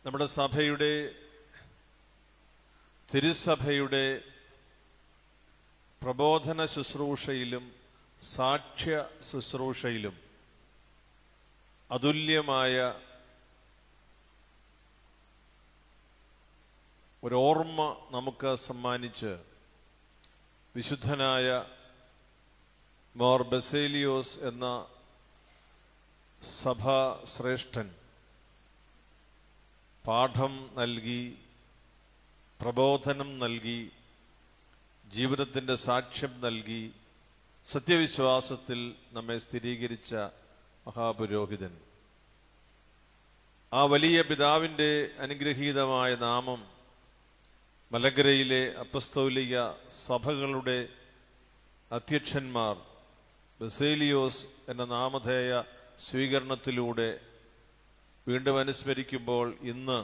നമ്മുടെ സഭയുടെ തിരുസഭയുടെ പ്രബോധന ശുശ്രൂഷയിലും സാക്ഷ്യ ശുശ്രൂഷയിലും അതുല്യമായ ഒരോർമ്മ നമുക്ക് സമ്മാനിച്ച് വിശുദ്ധനായ മോർ ബസേലിയോസ് എന്ന സഭാ ശ്രേഷ്ഠൻ പാഠം നൽകി, പ്രബോധനം നൽകി, ജീവിതത്തിൻ്റെ സാക്ഷ്യം നൽകി, സത്യവിശ്വാസത്തിൽ നമ്മെ സ്ഥിരീകരിച്ച മഹാപുരോഹിതൻ. ആ വലിയ പിതാവിൻ്റെ അനുഗ്രഹീതമായ നാമം മലങ്കരയിലെ അപ്പസ്തോലിക സഭകളുടെ അധ്യക്ഷന്മാർ ബസേലിയോസ് എന്ന നാമധേയ സ്വീകരണത്തിലൂടെ വീണ്ടും അനുസ്മരിക്കുമ്പോൾ ഇന്ന്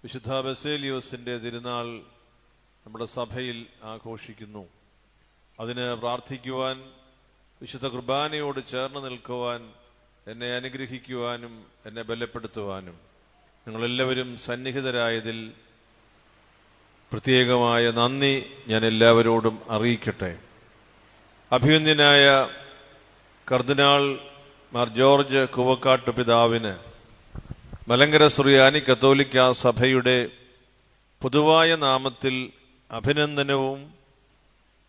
വിശുദ്ധ ബസേലിയോസിൻ്റെ തിരുനാൾ നമ്മുടെ സഭയിൽ ആഘോഷിക്കുന്നു. അതിന് പ്രാർത്ഥിക്കുവാൻ, വിശുദ്ധ കുർബാനയോട് ചേർന്ന് നിൽക്കുവാൻ, എന്നെ അനുഗ്രഹിക്കുവാനും എന്നെ ബലപ്പെടുത്തുവാനും നിങ്ങളെല്ലാവരും സന്നിഹിതരായതിൽ പ്രത്യേകമായ നന്ദി ഞാൻ എല്ലാവരോടും അറിയിക്കട്ടെ. അഭിനന്ദനായ കർദിനാൾ മാർ ജോർജ് കുവക്കാട്ട് പിതാവിന് മലങ്കര സുറിയാനി കത്തോലിക്ക സഭയുടെ പൊതുവായ നാമത്തിൽ അഭിനന്ദനവും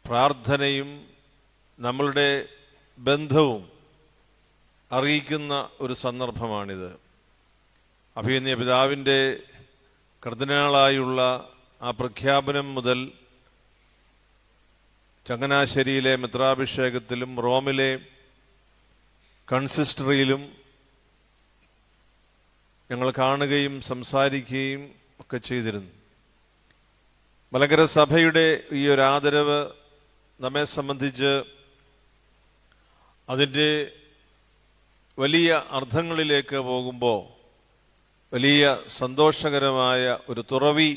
പ്രാർത്ഥനയും നമ്മളുടെ ബന്ധവും അറിയിക്കുന്ന ഒരു സന്ദർഭമാണിത്. അഭിനന്ദ പിതാവിൻ്റെ കർദിനാളായുള്ള ആ പ്രഖ്യാപനം മുതൽ ചങ്ങനാശ്ശേരിയിലെ മിത്രാഭിഷേകത്തിലും റോമിലെ കൺസിസ്റ്ററിയിലും ഞങ്ങൾ കാണുകയും സംസാരിക്കുകയും ഒക്കെ ചെയ്തിരുന്നു. മലങ്കര സഭയുടെ ഈ ഒരു ആദരവ് നമ്മെ സംബന്ധിച്ച് അതിൻ്റെ വലിയ അർത്ഥങ്ങളിലേക്ക് പോകുമ്പോൾ വലിയ സന്തോഷകരമായ ഒരു തുറവി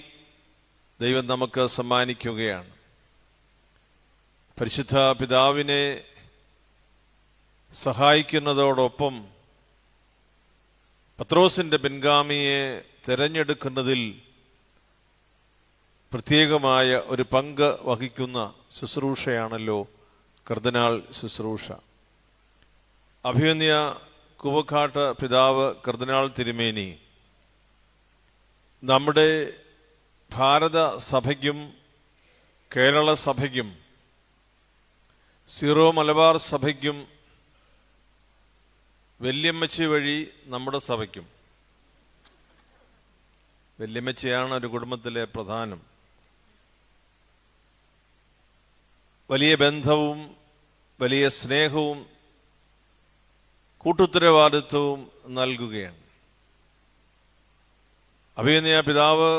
ദൈവം നമുക്ക് സമ്മാനിക്കുകയാണ്. പരിശുദ്ധ പിതാവിനെ സഹായിക്കുന്നതോടൊപ്പം പത്രോസിന്റെ പിൻഗാമിയെ തിരഞ്ഞെടുക്കുന്നതിൽ പ്രത്യേകമായ ഒരു പങ്ക് വഹിക്കുന്ന ശുശ്രൂഷയാണല്ലോ കർദിനാൾ ശുശ്രൂഷ. അഭിനന്ദ കുവക്കാട്ട് പിതാവ് കർദിനാൾ തിരുമേനി നമ്മുടെ ഭാരത സഭയ്ക്കും കേരള സഭയ്ക്കും സീറോ മലബാർ സഭയ്ക്കും വല്യമ്മച്ചി വഴി നമ്മുടെ സഭയ്ക്കും, വല്യമ്മച്ചിയാണ് ഒരു കുടുംബത്തിലെ പ്രധാനം, വലിയ ബന്ധവും വലിയ സ്നേഹവും കൂട്ടുത്തരവാദിത്വവും നൽകുകയാണ്. അഭിനന്ദ പിതാവ്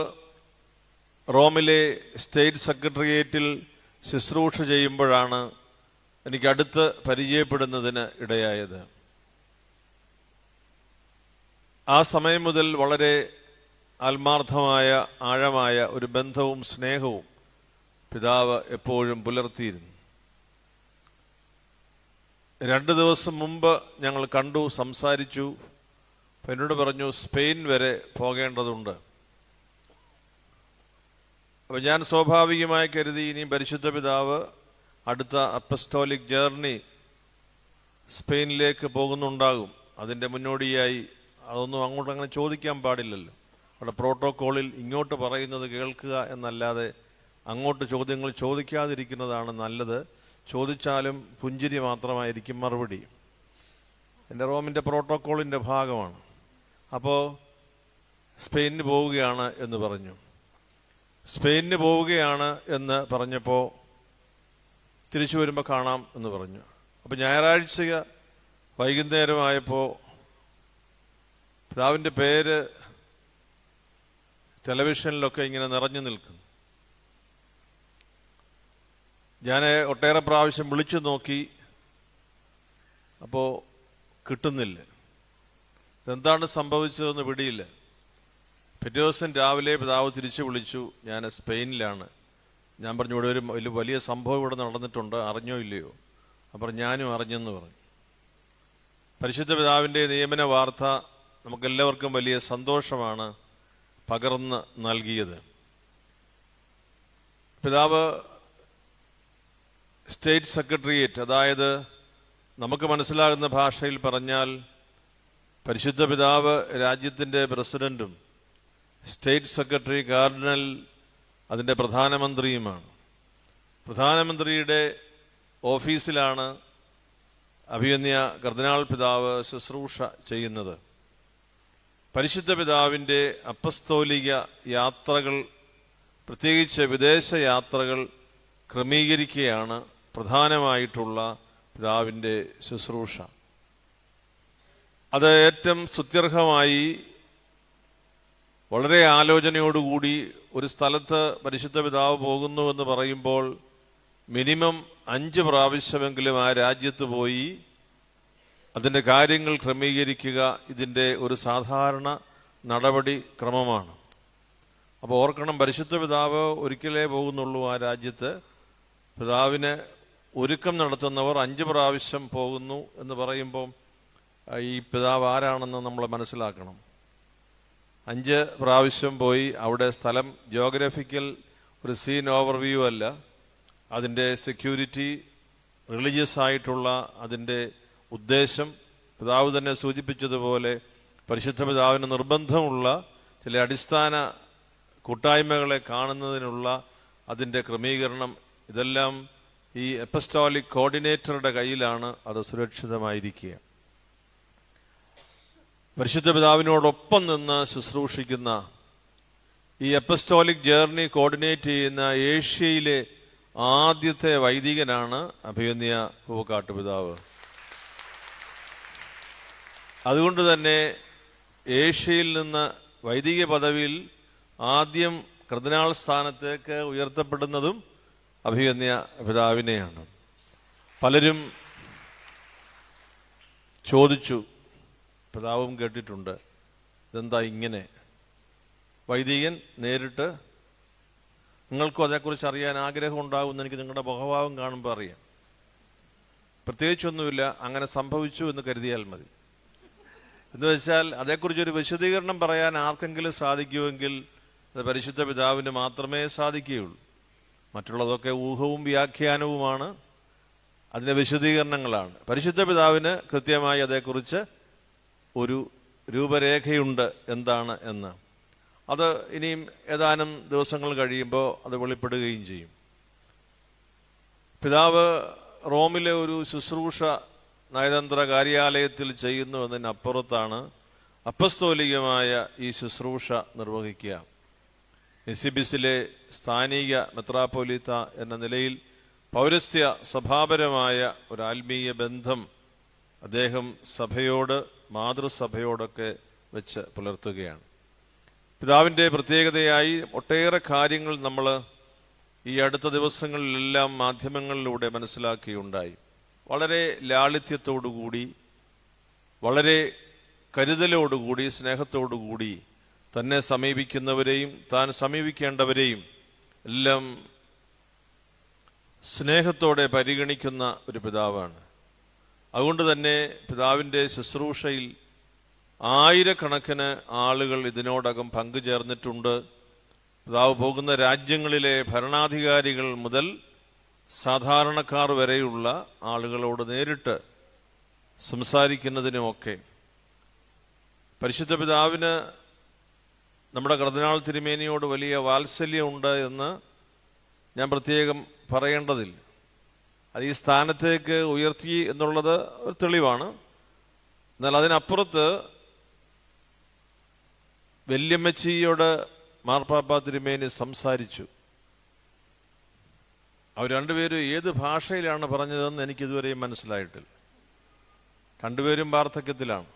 റോമിലെ സ്റ്റേറ്റ് സെക്രട്ടേറിയറ്റിൽ ശുശ്രൂഷ ചെയ്യുമ്പോഴാണ് എനിക്ക് അടുത്ത് പരിചയപ്പെടുന്നതിന് ഇടയായത്. ആ സമയം മുതൽ വളരെ ആത്മാർത്ഥമായ ആഴമായ ഒരു ബന്ധവും സ്നേഹവും പിതാവ് എപ്പോഴും പുലർത്തിയിരുന്നു. 2 ദിവസം മുമ്പ് ഞങ്ങൾ കണ്ടു, സംസാരിച്ചു. എന്നോട് പറഞ്ഞു സ്പെയിൻ വരെ പോകേണ്ടതുണ്ട്. അപ്പോൾ ഞാൻ സ്വാഭാവികമായി കരുതി ഇനി പരിശുദ്ധ പിതാവ് അടുത്ത അപ്പസ്റ്റോലിക് ജേർണി സ്പെയിനിലേക്ക് പോകുന്നുണ്ടാകും. അതിൻ്റെ മുന്നോടിയായി അതൊന്നും അങ്ങോട്ട് അങ്ങനെ ചോദിക്കാൻ പാടില്ലല്ലോ. അവിടെ പ്രോട്ടോക്കോളിൽ ഇങ്ങോട്ട് പറയുന്നത് കേൾക്കുക എന്നല്ലാതെ അങ്ങോട്ട് ചോദ്യങ്ങൾ ചോദിക്കാതിരിക്കുന്നതാണ് നല്ലത്. ചോദിച്ചാലും പുഞ്ചിരി മാത്രമായിരിക്കും മറുപടി. എൻ്റെ റോമിൻ്റെ പ്രോട്ടോക്കോളിൻ്റെ ഭാഗമാണ്. അപ്പോൾ സ്പെയിനിന് പോവുകയാണ് എന്ന് പറഞ്ഞു. സ്പെയിനിന് പോവുകയാണ് എന്ന് പറഞ്ഞപ്പോൾ തിരിച്ചു വരുമ്പോൾ കാണാം എന്ന് പറഞ്ഞു. അപ്പോൾ ഞായറാഴ്ച വൈകുന്നേരമായപ്പോൾ പിതാവിൻ്റെ പേര് ടെലിവിഷനിലൊക്കെ ഇങ്ങനെ നിറഞ്ഞു നിൽക്കുന്നു. ഞാൻ ഒട്ടേറെ പ്രാവശ്യം വിളിച്ചു നോക്കി, അപ്പോൾ കിട്ടുന്നില്ല. ഇതെന്താണ് സംഭവിച്ചതെന്ന് പിടിയില്ല. പിറ്റേ ദിവസം രാവിലെ പിതാവ് തിരിച്ചു വിളിച്ചു, ഞാൻ സ്പെയിനിലാണ്. ഞാൻ പറഞ്ഞു ഇവിടെ ഒരു വലിയ സംഭവം ഇവിടെ നടന്നിട്ടുണ്ട്, അറിഞ്ഞോ ഇല്ലയോ? അപ്പോൾ ഞാനും അറിഞ്ഞെന്ന് പറഞ്ഞു. പരിശുദ്ധ പിതാവിൻ്റെ നിയമന വാർത്ത നമുക്കെല്ലാവർക്കും വലിയ സന്തോഷമാണ് പകർന്ന് നൽകിയത്. പിതാവ് സ്റ്റേറ്റ് സെക്രട്ടേറിയറ്റ്, അതായത് നമുക്ക് മനസ്സിലാകുന്ന ഭാഷയിൽ പറഞ്ഞാൽ പരിശുദ്ധ പിതാവ് രാജ്യത്തിൻ്റെ പ്രസിഡന്റും സ്റ്റേറ്റ് സെക്രട്ടറി കാർഡിനൽ അതിൻ്റെ പ്രധാനമന്ത്രിയുമാണ്. പ്രധാനമന്ത്രിയുടെ ഓഫീസിലാണ് അഭിവന്യ കർദിനാൾ പിതാവ് ശുശ്രൂഷ ചെയ്യുന്നത്. പരിശുദ്ധ പിതാവിൻ്റെ അപ്പസ്തോലിക യാത്രകൾ, പ്രത്യേകിച്ച് വിദേശ യാത്രകൾ ക്രമീകരിക്കുകയാണ് പ്രധാനമായിട്ടുള്ള പിതാവിൻ്റെ ശുശ്രൂഷ. അത് ഏറ്റവും സ്തുത്യർഹമായി വളരെ ആലോചനയോടുകൂടി ഒരു സ്ഥലത്ത് പരിശുദ്ധ പിതാവ് പോകുന്നു എന്ന് പറയുമ്പോൾ മിനിമം 5 പ്രാവശ്യമെങ്കിലും ആ രാജ്യത്ത് പോയി അതിൻ്റെ കാര്യങ്ങൾ ക്രമീകരിക്കുക ഇതിൻ്റെ ഒരു സാധാരണ നടപടി ക്രമമാണ്. അപ്പോൾ ഓർക്കണം, പരിശുദ്ധ പിതാവ് ഒരിക്കലേ പോകുന്നുള്ളൂ ആ രാജ്യത്ത്. പിതാവിന് ഒരുക്കം നടത്തുന്നവർ 5 പ്രാവശ്യം പോകുന്നു എന്ന് പറയുമ്പോൾ ഈ പിതാവ് ആരാണെന്ന് നമ്മൾ മനസ്സിലാക്കണം. 5 പ്രാവശ്യം പോയി അവിടെ സ്ഥലം ജിയോഗ്രഫിക്കൽ ഒരു സീൻ ഓവർവ്യൂ അല്ല, അതിൻ്റെ സെക്യൂരിറ്റി, റിലീജിയസ് ആയിട്ടുള്ള അതിൻ്റെ ഉദ്ദേശം, പിതാവ് തന്നെ സൂചിപ്പിച്ചതുപോലെ പരിശുദ്ധ പിതാവിന് നിർബന്ധമുള്ള ചില അടിസ്ഥാന കൂട്ടായ്മകളെ കാണുന്നതിനുള്ള അതിൻ്റെ ക്രമീകരണം, ഇതെല്ലാം ഈ എപ്പസ്റ്റോളിക് കോർഡിനേറ്ററുടെ കയ്യിലാണ് അത് സുരക്ഷിതമായിരിക്കുക. പരിശുദ്ധ പിതാവിനോടൊപ്പം നിന്ന് ശുശ്രൂഷിക്കുന്ന ഈ എപ്പസ്റ്റോളിക് ജേർണി കോർഡിനേറ്റ് ചെയ്യുന്ന ഏഷ്യയിലെ ആദ്യത്തെ വൈദികനാണ് അഭിവന്യ പൂവക്കാട്ട് പിതാവ്. അതുകൊണ്ട് തന്നെ ഏഷ്യയിൽ നിന്ന് വൈദിക പദവിയിൽ ആദ്യം കർദിനാൾ സ്ഥാനത്തേക്ക് ഉയർത്തപ്പെടുന്നതും അഭിവന്യ പിതാവിനെയാണ്. പലരും ചോദിച്ചു, പിതാവും കേട്ടിട്ടുണ്ട്, ഇതെന്താ ഇങ്ങനെ വൈദികൻ നേരിട്ട്? നിങ്ങൾക്കും അതേക്കുറിച്ച് അറിയാൻ ആഗ്രഹം ഉണ്ടാകുമെന്ന് എനിക്ക് നിങ്ങളുടെ മുഖഭാവം കാണുമ്പോൾ അറിയാം. പ്രത്യേകിച്ചൊന്നുമില്ല, അങ്ങനെ സംഭവിച്ചു എന്ന് കരുതിയാൽ മതി. എന്ന് വെച്ചാൽ അതേക്കുറിച്ചൊരു വിശദീകരണം പറയാൻ ആർക്കെങ്കിലും സാധിക്കുമെങ്കിൽ അത് പരിശുദ്ധ പിതാവിന് മാത്രമേ സാധിക്കുകയുള്ളൂ. മറ്റുള്ളതൊക്കെ ഊഹവും വ്യാഖ്യാനവുമാണ്, അതിൻ്റെ വിശദീകരണങ്ങളാണ്. പരിശുദ്ധ പിതാവിന് കൃത്യമായി അതേക്കുറിച്ച് ഒരു രൂപരേഖയുണ്ട് എന്താണ് എന്ന്. അത് ഇനിയും ഏതാനും ദിവസങ്ങൾ കഴിയുമ്പോൾ അത് വെളിപ്പെടുകയും ചെയ്യും. പിതാവ് റോമിലെ ഒരു ശുശ്രൂഷ നയതന്ത്ര കാര്യാലയത്തിൽ ചെയ്യുന്നു എന്നതിനപ്പുറത്താണ് അപ്പസ്തോലികമായ ഈ ശുശ്രൂഷ നിർവഹിക്കുക. നിസിബിസിലെ സ്ഥാനിക മെത്രാപ്പോലീത്ത എന്ന നിലയിൽ പൗരസ്ത്യ സഭാപരമായ ഒരു ആത്മീയ ബന്ധം അദ്ദേഹം സഭയോട്, മാതൃസഭയോടൊക്കെ വെച്ച് പുലർത്തുകയാണ്. പിതാവിൻ്റെ പ്രത്യേകതയായി ഒട്ടേറെ കാര്യങ്ങൾ നമ്മൾ ഈ അടുത്ത ദിവസങ്ങളിലെല്ലാം മാധ്യമങ്ങളിലൂടെ മനസ്സിലാക്കിയുണ്ടായി. വളരെ ലാളിത്യത്തോടുകൂടി, വളരെ കരുതലോടുകൂടി, സ്നേഹത്തോടുകൂടി തന്നെ സമീപിക്കുന്നവരെയും താൻ സമീപിക്കേണ്ടവരെയും എല്ലാം സ്നേഹത്തോടെ പരിഗണിക്കുന്ന ഒരു പിതാവാണ്. അതുകൊണ്ട് തന്നെ പിതാവിൻ്റെ ശുശ്രൂഷയിൽ ആയിരക്കണക്കിന് ആളുകൾ ഇതിനോടകം പങ്കുചേർന്നിട്ടുണ്ട്. പിതാവ് പോകുന്ന രാജ്യങ്ങളിലെ ഭരണാധികാരികൾ മുതൽ സാധാരണക്കാർ വരെയുള്ള ആളുകളോട് നേരിട്ട് സംസാരിക്കുന്നതിനുമൊക്കെ പരിശുദ്ധ പിതാവിന് നമ്മുടെ കർദിനാൾ തിരുമേനിയോട് വലിയ വാത്സല്യമുണ്ട് എന്ന് ഞാൻ പ്രത്യേകം പറയേണ്ടതില്ല. അത് ഈ സ്ഥാനത്തേക്ക് ഉയർത്തി എന്നുള്ളത് ഒരു തെളിവാണ്. എന്നാൽ അതിനപ്പുറത്ത് വല്യമ്മച്ചിയോട് മാർപ്പാപ്പ തിരുമേനി സംസാരിച്ചു. അവർ രണ്ടുപേരും ഏത് ഭാഷയിലാണ് പറഞ്ഞതെന്ന് എനിക്കിതുവരെയും മനസ്സിലായിട്ടില്ല. രണ്ടുപേരും വാർദ്ധക്യത്തിലാണ്.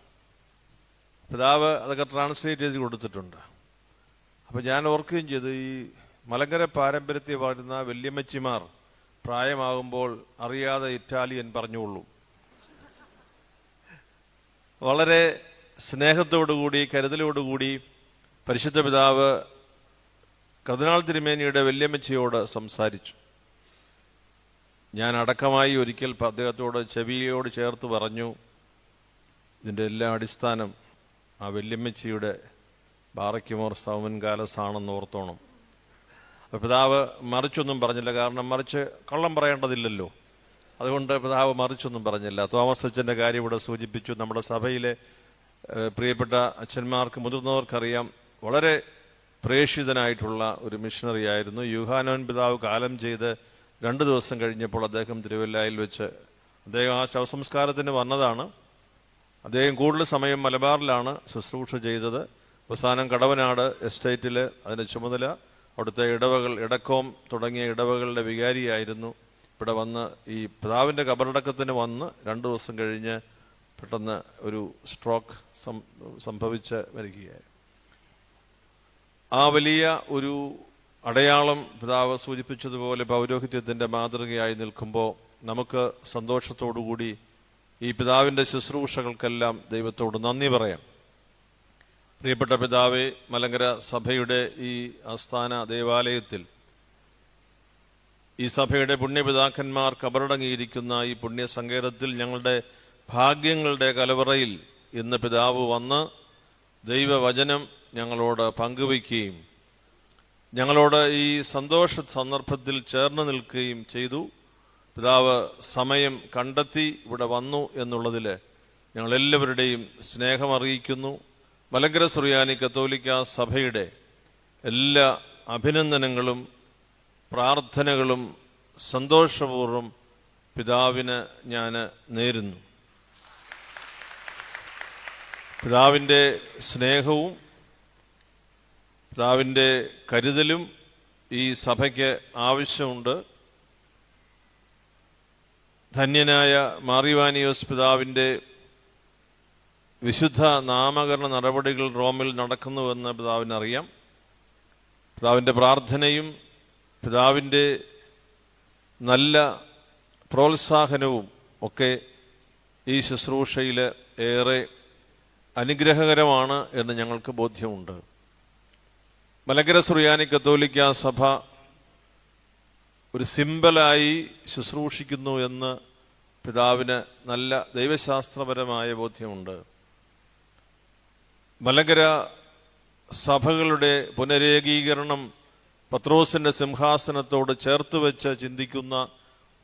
പിതാവ് അതൊക്കെ ട്രാൻസ്ലേറ്റ് ചെയ്ത് കൊടുത്തിട്ടുണ്ട്. അപ്പം ഞാൻ ഓർക്കുകയും ചെയ്തു, ഈ മലങ്കര പാരമ്പര്യത്തെ പാടുന്ന വല്യമ്മച്ചിമാർ പ്രായമാകുമ്പോൾ അറിയാതെ ഇറ്റാലിയൻ പറഞ്ഞുകൊള്ളൂ. വളരെ സ്നേഹത്തോടുകൂടി, കരുതലോടുകൂടി പരിശുദ്ധ പിതാവ് കർദിനാൾ തിരുമേനിയുടെ വല്യമ്മച്ചിയോട് സംസാരിച്ചു. ഞാൻ അടക്കമായി ഒരിക്കൽ അദ്ദേഹത്തോട് ചെവിയോട് ചേർത്ത് പറഞ്ഞു, ഇതിൻ്റെ എല്ലാ അടിസ്ഥാനം ആ വല്യമ്മച്ചിയുടെ ബാറയ്ക്കുമോർ സൗമൻ കാലസാണെന്ന് ഓർത്തോണം. അപ്പോൾ പിതാവ് മറിച്ചൊന്നും പറഞ്ഞില്ല, കാരണം മറിച്ച് കള്ളം പറയേണ്ടതില്ലല്ലോ. അതുകൊണ്ട് പിതാവ് മറിച്ചൊന്നും പറഞ്ഞില്ല. തോമസ് അച്ഛൻ്റെ കാര്യം ഇവിടെ സൂചിപ്പിച്ചു. നമ്മുടെ സഭയിലെ പ്രിയപ്പെട്ട അച്ഛന്മാർക്ക്, മുതിർന്നവർക്കറിയാം, വളരെ പ്രേക്ഷിതനായിട്ടുള്ള ഒരു മിഷണറി ആയിരുന്നു. യൂഹാനോൻ പിതാവ് കാലം ചെയ്ത് 2 ദിവസം കഴിഞ്ഞപ്പോൾ അദ്ദേഹം തിരുവല്ലയിൽ വെച്ച് അദ്ദേഹം ആ ശവസംസ്കാരത്തിന് വന്നതാണ്. അദ്ദേഹം കൂടുതൽ സമയം മലബാറിലാണ് ശുശ്രൂഷ ചെയ്തത്. അവസാനം കടവനാട് എസ്റ്റേറ്റിൽ അതിൻ്റെ ചുമതല, അവിടുത്തെ ഇടവകൾ, ഇടക്കോം തുടങ്ങിയ ഇടവകളുടെ വികാരിയായിരുന്നു. ഇവിടെ വന്ന് ഈ പിതാവിൻ്റെ കബറടക്കത്തിന് വന്ന് 2 ദിവസം കഴിഞ്ഞ് പെട്ടെന്ന് ഒരു സ്ട്രോക്ക് സംഭവിച്ച് മരിക്കുകയായി. ആ വലിയ ഒരു അടയാളം പിതാവ് സൂചിപ്പിച്ചതുപോലെ പൗരോഹിത്യത്തിൻ്റെ മാതൃകയായി നിൽക്കുമ്പോൾ നമുക്ക് സന്തോഷത്തോടുകൂടി ഈ പിതാവിൻ്റെ ശുശ്രൂഷകൾക്കെല്ലാം ദൈവത്തോട് നന്ദി പറയാം. പ്രിയപ്പെട്ട പിതാവേ, മലങ്കര സഭയുടെ ഈ ആസ്ഥാന ദേവാലയത്തിൽ ഈ സഭയുടെ പുണ്യപിതാക്കന്മാർ കബറടങ്ങിയിരിക്കുന്ന ഈ പുണ്യസങ്കേതത്തിൽ ഞങ്ങളുടെ ഭാഗ്യങ്ങളുടെ കലവറയിൽ ഇന്ന് പിതാവ് വന്ന് ദൈവവചനം ഞങ്ങളോട് പങ്കുവയ്ക്കുകയും ഞങ്ങളോട് ഈ സന്തോഷ സന്ദർഭത്തിൽ ചേർന്ന് നിൽക്കുകയും ചെയ്തു. പിതാവ് സമയം കണ്ടെത്തി ഇവിടെ വന്നു എന്നുള്ളതിൽ ഞങ്ങളെല്ലാവരുടെയും സ്നേഹം അറിയിക്കുന്നു. മലങ്കര സുറിയാനി കത്തോലിക്ക സഭയുടെ എല്ലാ അഭിനന്ദനങ്ങളും പ്രാർത്ഥനകളും സന്തോഷപൂർവ്വം പിതാവിന് ഞാൻ നേരുന്നു. പിതാവിൻ്റെ സ്നേഹവും പിതാവിൻ്റെ കരുതലും ഈ സഭയ്ക്ക് ആവശ്യമുണ്ട്. ധന്യനായ മാറിവാനിയോസ് പിതാവിൻ്റെ വിശുദ്ധ നാമകരണ നടപടികൾ റോമിൽ നടക്കുന്നുവെന്ന് പിതാവിനറിയാം. പിതാവിൻ്റെ പ്രാർത്ഥനയും പിതാവിൻ്റെ നല്ല പ്രോത്സാഹനവും ഒക്കെ ഈ ശുശ്രൂഷയിൽ ഏറെ അനുഗ്രഹകരമാണ് എന്ന് ഞങ്ങൾക്ക് ബോധ്യമുണ്ട്. മലങ്കര സുറിയാനി കത്തോലിക്ക സഭ ഒരു സിംബലായി ശുശ്രൂഷിക്കുന്നു എന്ന് പിതാവിന് നല്ല ദൈവശാസ്ത്രപരമായ ബോധ്യമുണ്ട്. മലങ്കര സഭകളുടെ പുനരേകീകരണം പത്രോസിന്റെ സിംഹാസനത്തോട് ചേർത്ത് വെച്ച് ചിന്തിക്കുന്ന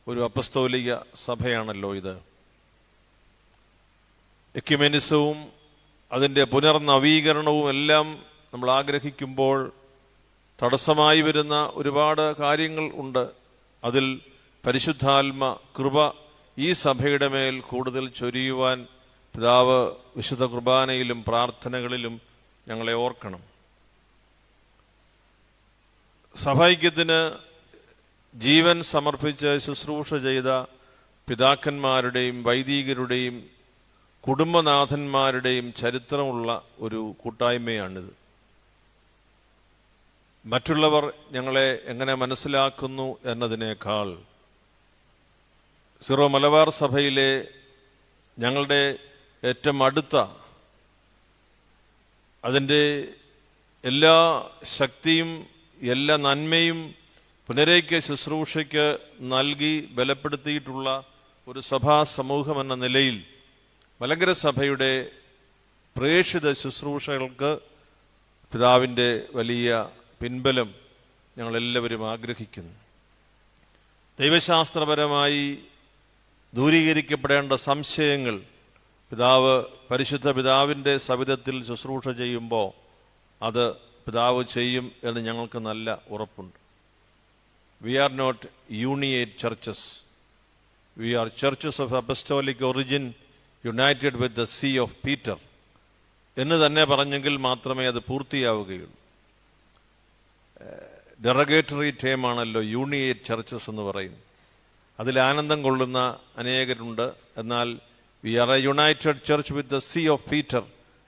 ഒരു അപ്പസ്തോലിക സഭയാണല്ലോ ഇത്. എക്യുമെനിസവും അതിൻ്റെ പുനർനവീകരണവും എല്ലാം നമ്മൾ ആഗ്രഹിക്കുമ്പോൾ തടസ്സമായി വരുന്ന ഒരുപാട് കാര്യങ്ങൾ ഉണ്ട്. അതിൽ പരിശുദ്ധാത്മ കൃപ ഈ സഭയുടെ മേൽ കൂടുതൽ ചൊരിയുവാൻ പിതാവ് വിശുദ്ധ കുർബാനയിലും പ്രാർത്ഥനകളിലും ഞങ്ങളെ ഓർക്കണം. സഭൈക്യത്തിന് ജീവൻ സമർപ്പിച്ച് ശുശ്രൂഷ ചെയ്ത പിതാക്കന്മാരുടെയും വൈദികരുടെയും കുടുംബനാഥന്മാരുടെയും ചരിത്രമുള്ള ഒരു കൂട്ടായ്മയാണിത്. മറ്റുള്ളവർ ഞങ്ങളെ എങ്ങനെ മനസ്സിലാക്കുന്നു എന്നതിനേക്കാൾ സിറോ മലബാർ സഭയിലെ ഞങ്ങളുടെ ഏറ്റവും അടുത്ത, അതിൻ്റെ എല്ലാ ശക്തിയും എല്ലാ നന്മയും പുനരേക്യ ശുശ്രൂഷയ്ക്ക് നൽകി ബലപ്പെടുത്തിയിട്ടുള്ള ഒരു സഭാ സമൂഹം എന്ന നിലയിൽ മലങ്കര സഭയുടെ പ്രേക്ഷിത ശുശ്രൂഷകൾക്ക് പിതാവിൻ്റെ വലിയ പിൻബലം ഞങ്ങളെല്ലാവരും ആഗ്രഹിക്കുന്നു. ദൈവശാസ്ത്രപരമായി ദൂരീകരിക്കപ്പെടേണ്ട സംശയങ്ങൾ പരിശുദ്ധ പിതാവിൻ്റെ സവിധത്തിൽ ശുശ്രൂഷ ചെയ്യുമ്പോൾ അത് പിതാവ് ചെയ്യും എന്ന് ഞങ്ങൾക്ക് നല്ല ഉറപ്പുണ്ട്. We are not Uniate churches, we are churches of apostolic origin united with the see of Peter എന്ന് തന്നെ പറഞ്ഞെങ്കിൽ മാത്രമേ അത് പൂർത്തിയാവുകയുള്ളൂ. ഡെറഗേറ്ററി ടേമാണല്ലോ യൂണിയേറ്റ് ചർച്ചസ് എന്ന് പറയുന്നത്. അതിൽ ആനന്ദം കൊള്ളുന്ന അനേകരുണ്ട്. എന്നാൽ we are a united church with the see of Peter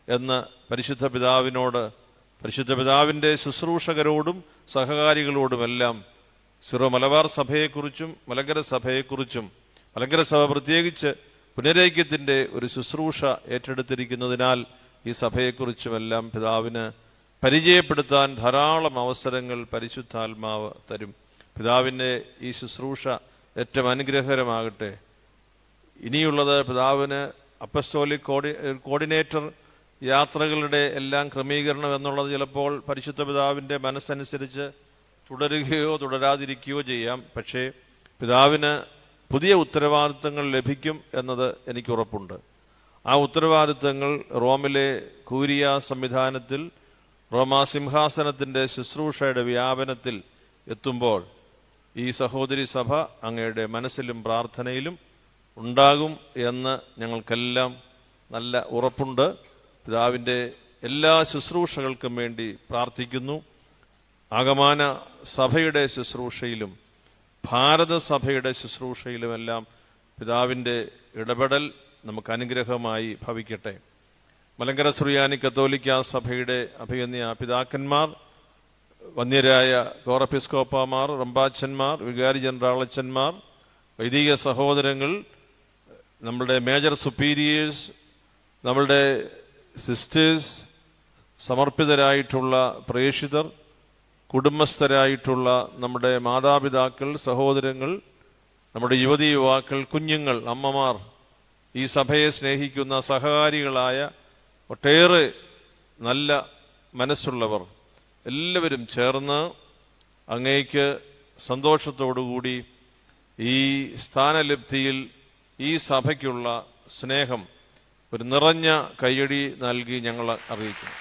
എന്ന് പരിശുദ്ധ പിതാവിനോട്, പരിശുദ്ധ പിതാവിൻ്റെ ശുശ്രൂഷകരോടും സഹകാരികളോടുമെല്ലാം സിറോ മലബാർ സഭയെക്കുറിച്ചും മലങ്കര സഭയെക്കുറിച്ചും, മലങ്കര സഭ പ്രത്യേകിച്ച് പുനരൈക്യത്തിൻ്റെ ഒരു ശുശ്രൂഷ ഏറ്റെടുത്തിരിക്കുന്നതിനാൽ ഈ സഭയെക്കുറിച്ചുമെല്ലാം പിതാവിന് പരിചയപ്പെടുത്താൻ ധാരാളം അവസരങ്ങൾ പരിശുദ്ധാത്മാവ് തരും. പിതാവിൻ്റെ ഈ ശുശ്രൂഷ ഏറ്റവും അനുഗ്രഹകരമാകട്ടെ. ഇനിയുള്ളത് പിതാവിന് അപ്പസ്റ്റോലിക് കോർഡിനേറ്റർ യാത്രകളുടെ എല്ലാം ക്രമീകരണം എന്നുള്ളത് ചിലപ്പോൾ പരിശുദ്ധ പിതാവിൻ്റെ മനസ്സനുസരിച്ച് തുടരുകയോ തുടരാതിരിക്കുകയോ ചെയ്യാം. പക്ഷേ പിതാവിന് പുതിയ ഉത്തരവാദിത്തങ്ങൾ ലഭിക്കും എന്നത് എനിക്ക് ഉറപ്പുണ്ട്. ആ ഉത്തരവാദിത്തങ്ങൾ റോമിലെ കൂരിയ സംവിധാനത്തിൽ റോമാ സിംഹാസനത്തിൻ്റെ ശുശ്രൂഷയുടെ വ്യാപനത്തിൽ എത്തുമ്പോൾ ഈ സഹോദരി സഭ അങ്ങയുടെ മനസ്സിലും പ്രാർത്ഥനയിലും ഉണ്ടാകും എന്ന് ഞങ്ങൾക്കെല്ലാം നല്ല ഉറപ്പുണ്ട്. പിതാവിൻ്റെ എല്ലാ ശുശ്രൂഷകൾക്കും വേണ്ടി പ്രാർത്ഥിക്കുന്നു. ആഗമാന സഭയുടെ ശുശ്രൂഷയിലും ഭാരതസഭയുടെ ശുശ്രൂഷയിലുമെല്ലാം പിതാവിൻ്റെ ഇടപെടൽ നമുക്ക് അനുഗ്രഹമായി ഭവിക്കട്ടെ. മലങ്കര സുറിയാനി കത്തോലിക്ക സഭയുടെ അഭിനന്യ പിതാക്കന്മാർ, വന്യരായ കോറപ്പിസ്കോപ്പമാർ, റമ്പാച്ചന്മാർ, വികാരി ജനറാളച്ചന്മാർ, വൈദിക സഹോദരങ്ങൾ, നമ്മളുടെ മേജർ സുപ്പീരിയേഴ്സ്, നമ്മളുടെ സിസ്റ്റേഴ്സ്, സമർപ്പിതരായിട്ടുള്ള പ്രേക്ഷിതർ, കുടുംബസ്ഥരായിട്ടുള്ള നമ്മുടെ മാതാപിതാക്കൾ, സഹോദരങ്ങൾ, നമ്മുടെ യുവതീ യുവാക്കൾ, കുഞ്ഞുങ്ങൾ, അമ്മമാർ, ഈ സഭയെ സ്നേഹിക്കുന്ന സഹകാരികളായ ഒട്ടേറെ നല്ല മനസ്സുള്ളവർ എല്ലാവരും ചേർന്ന് അങ്ങേക്ക് സന്തോഷത്തോടുകൂടി ഈ സ്ഥാനലബ്ധിയിൽ ഈ സഭയ്ക്കുള്ള സ്നേഹം ഒരു നിറഞ്ഞ കയ്യടി നൽകി ഞങ്ങൾ അറിയിക്കുന്നു.